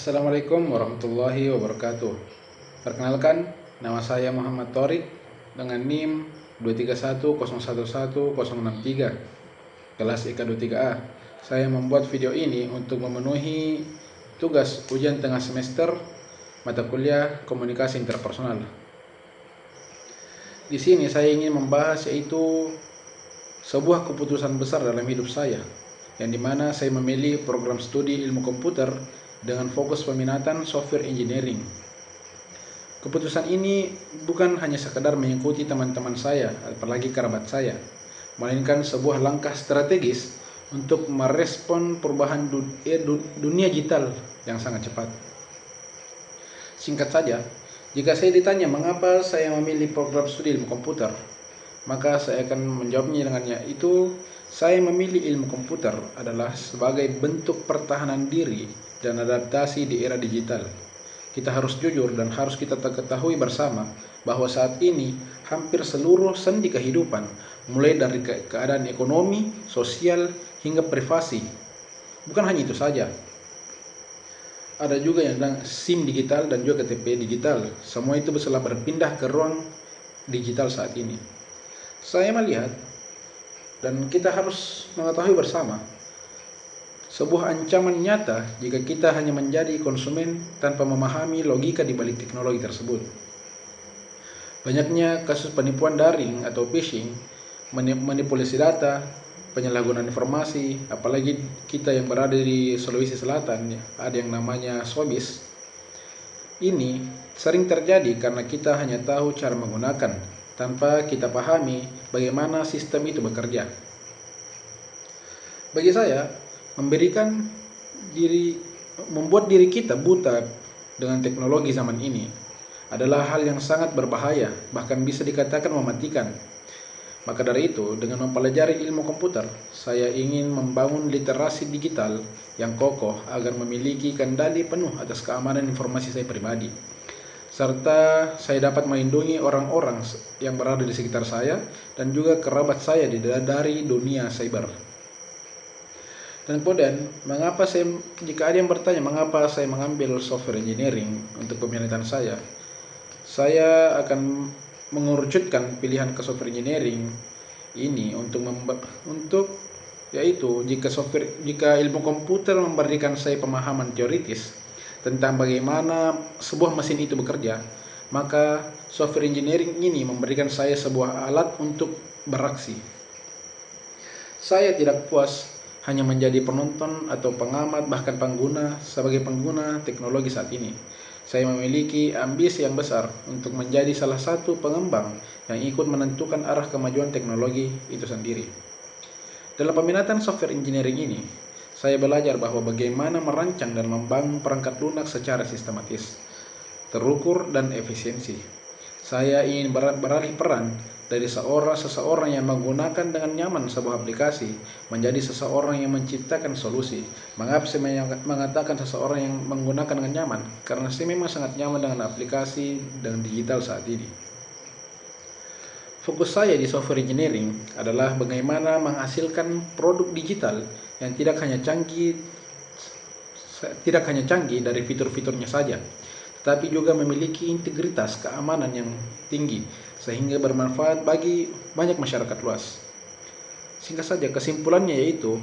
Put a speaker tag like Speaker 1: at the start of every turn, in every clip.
Speaker 1: Assalamualaikum warahmatullahi wabarakatuh. Perkenalkan, nama saya Muhammad Thorik dengan NIM 231011063 kelas IK 23A. Saya membuat video ini untuk memenuhi tugas ujian tengah semester mata kuliah komunikasi interpersonal. Di sini saya ingin membahas yaitu sebuah keputusan besar dalam hidup saya, yang dimana saya memilih program studi ilmu komputer dengan fokus peminatan software engineering. Keputusan ini bukan hanya sekedar mengikuti teman-teman saya, apalagi kerabat saya, melainkan sebuah langkah strategis untuk merespon perubahan dunia digital yang sangat cepat. Singkat saja, jika saya ditanya mengapa saya memilih program studi ilmu komputer, maka saya akan menjawabnya dengan yaitu saya memilih ilmu komputer adalah sebagai bentuk pertahanan diri dan adaptasi di era digital. Kita harus jujur dan harus kita ketahui bersama bahwa saat ini hampir seluruh sendi kehidupan, mulai dari keadaan ekonomi, sosial, hingga privasi. Bukan hanya itu saja. Ada juga yang SIM digital dan juga KTP digital. Semua itu telah berpindah ke ruang digital saat ini. Saya melihat dan kita harus mengetahui bersama sebuah ancaman nyata jika kita hanya menjadi konsumen tanpa memahami logika di balik teknologi tersebut. Banyaknya kasus penipuan daring atau phishing, manipulasi data, penyalahgunaan informasi, apalagi kita yang berada di Sulawesi Selatan, ada yang namanya SOBIS. Ini sering terjadi karena kita hanya tahu cara menggunakan, tanpa kita pahami bagaimana sistem itu bekerja. Bagi saya, membuat diri kita buta dengan teknologi zaman ini adalah hal yang sangat berbahaya, bahkan bisa dikatakan mematikan. Maka dari itu, dengan mempelajari ilmu komputer, saya ingin membangun literasi digital yang kokoh agar memiliki kendali penuh atas keamanan informasi saya pribadi, serta saya dapat melindungi orang-orang yang berada di sekitar saya dan juga kerabat saya dari dunia cyber. Dan kemudian, jika ada yang bertanya mengapa saya mengambil software engineering untuk peminatan saya akan mengerucutkan pilihan ke software engineering ini yaitu jika ilmu komputer memberikan saya pemahaman teoritis tentang bagaimana sebuah mesin itu bekerja, maka software engineering ini memberikan saya sebuah alat untuk beraksi. Saya tidak puas hanya menjadi penonton atau pengamat, bahkan sebagai pengguna teknologi saat ini. Saya memiliki ambisi yang besar untuk menjadi salah satu pengembang yang ikut menentukan arah kemajuan teknologi itu sendiri. Dalam peminatan software engineering ini, saya belajar bahwa bagaimana merancang dan membangun perangkat lunak secara sistematis, terukur, dan efisiensi. Saya ingin beralih peran dari seseorang yang menggunakan dengan nyaman sebuah aplikasi menjadi seseorang yang menciptakan solusi. Mengapa saya mengatakan seseorang yang menggunakan dengan nyaman? Karena saya memang sangat nyaman dengan aplikasi dan digital saat ini. Fokus saya di software engineering adalah bagaimana menghasilkan produk digital yang tidak hanya canggih dari fitur-fiturnya saja, tetapi juga memiliki integritas keamanan yang tinggi sehingga bermanfaat bagi banyak masyarakat luas. Singkat saja, kesimpulannya yaitu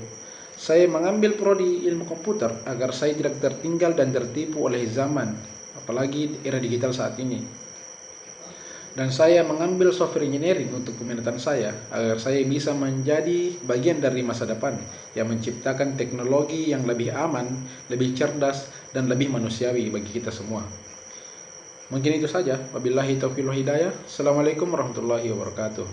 Speaker 1: saya mengambil prodi ilmu komputer agar saya tidak tertinggal dan tertipu oleh zaman, apalagi era digital saat ini. Dan saya mengambil software engineering untuk peminatan saya agar saya bisa menjadi bagian dari masa depan yang menciptakan teknologi yang lebih aman, lebih cerdas, dan lebih manusiawi bagi kita semua. Mungkin itu saja. Wabillahi taufiq wal hidayah. Assalamualaikum warahmatullahi wabarakatuh.